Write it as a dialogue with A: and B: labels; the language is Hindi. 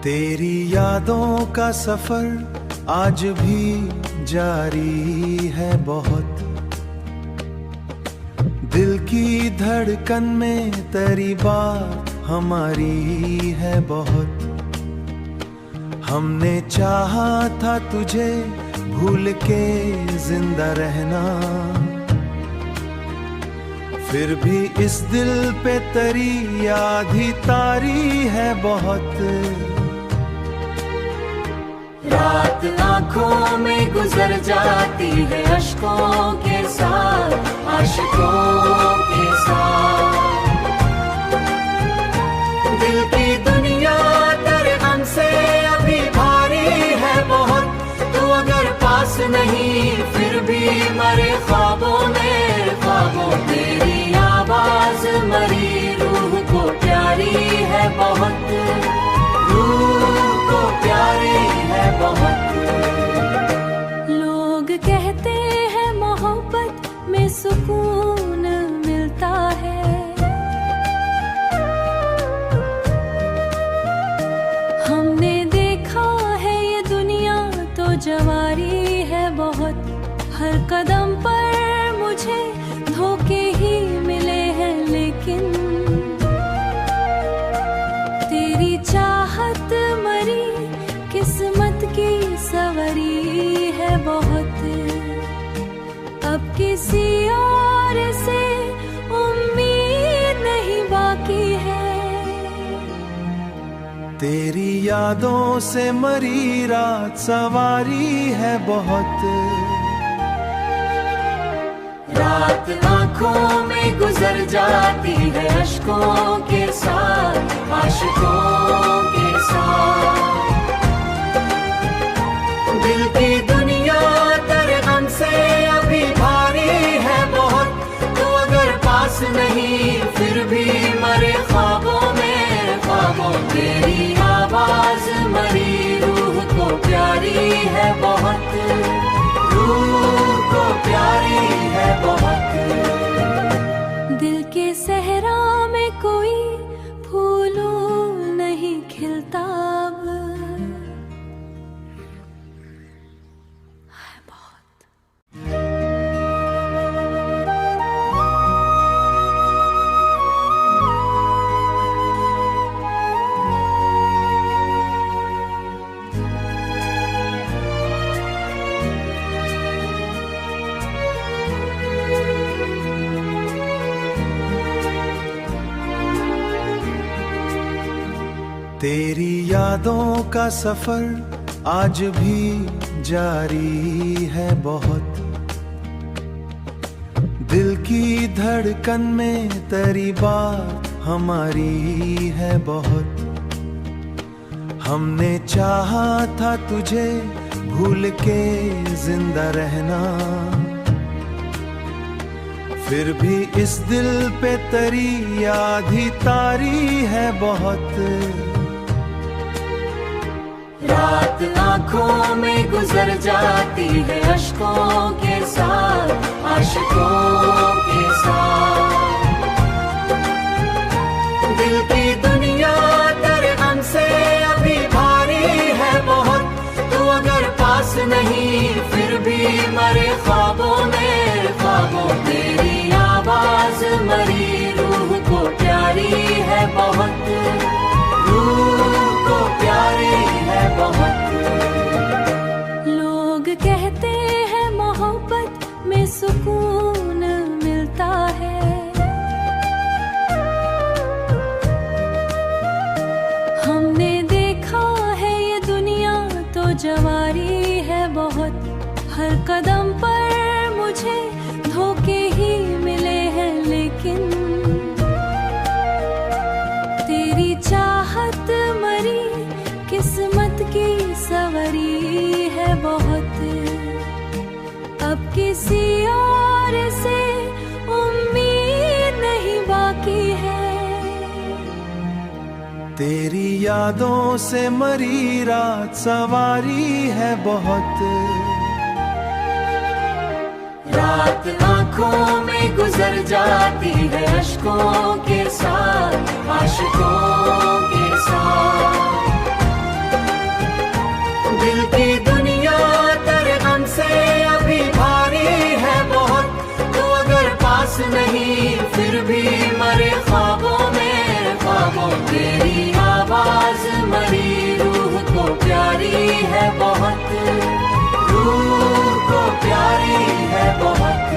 A: तेरी यादों का सफर आज भी जारी है बहुत। दिल की धड़कन में तेरी बात हमारी है बहुत। हमने चाहा था तुझे भूल के जिंदा रहना, फिर भी इस दिल पे तेरी याद ही तारी है बहुत।
B: रात आँखों में गुजर जाती है अश्कों के साथ, आशिकों के साथ। दिल की दुनिया तेरे गम से अभी भारी है बहुत। तू अगर पास नहीं फिर भी मरे ख्वाबों में, ख्वाबों तेरी आवाज मरी रूह को प्यारी है बहुत, रूह को प्यारी है बहुत।
C: लोग कहते हैं मोहब्बत में सुकून मिलता है, हमने देखा है ये दुनिया तो जवारी है बहुत। हर कदम पर मुझे धोखे ही मिले हैं, लेकिन तेरी चाहत मरी किस्मत की सवरी है बहुत। अब किसी और से उम्मीद नहीं बाकी है।
A: तेरी यादों से मरी रात सवारी है बहुत।
B: रात आँखों में गुजर जाती है अश्कों के साथ, आशिकों के साथ। दिल की दुनिया तेरे गम से अभी भारी है बहुत। तू अगर पास नहीं फिर भी मरे ख्वाबों में, ख्वाबों तेरी आवाज मरी रूह को प्यारी है बहुत, रूह को प्यारी है बहुत।
C: दिल के सहरा में कोई फूलों नहीं खिलता अब, है बहुत।
A: तेरी यादों का सफर आज भी जारी है बहुत। दिल की धड़कन में तेरी बात हमारी है बहुत। हमने चाहा था तुझे भूल के जिंदा रहना, फिर भी इस दिल पे तेरी याद ही तारी है बहुत।
B: रात आँखों में गुजर जाती है अश्कों के साथ, आशिकों के साथ। दिल की दुनिया तेरे गम से अभी भारी है बहुत। तू अगर पास नहीं फिर भी मरे ख्वाबों में, ख्वाबों तेरी आवाज मरी रूह को प्यारी है बहुत, रूह को प्यारी है बहुत।
C: लोग कहते हैं मोहब्बत में सुकून मिलता है, हमने देखा है ये दुनिया तो जवारी है बहुत। हर कदम पर मुझे धोखे ही मिले हैं, लेकिन तेरी चाहत मरी किस्मत की सवरी है बहुत। अब किसी और से उम्मीद नहीं बाकी है।
A: तेरी यादों से मरी रात सवारी है बहुत।
B: रात आँखों में गुजर जाती है अश्कों के साथ, आशिकों के साथ। नहीं फिर भी मरे ख्वाबों में, ख्वाबों तेरी आवाज मरी रूह को प्यारी है बहुत, रूह को प्यारी है बहुत।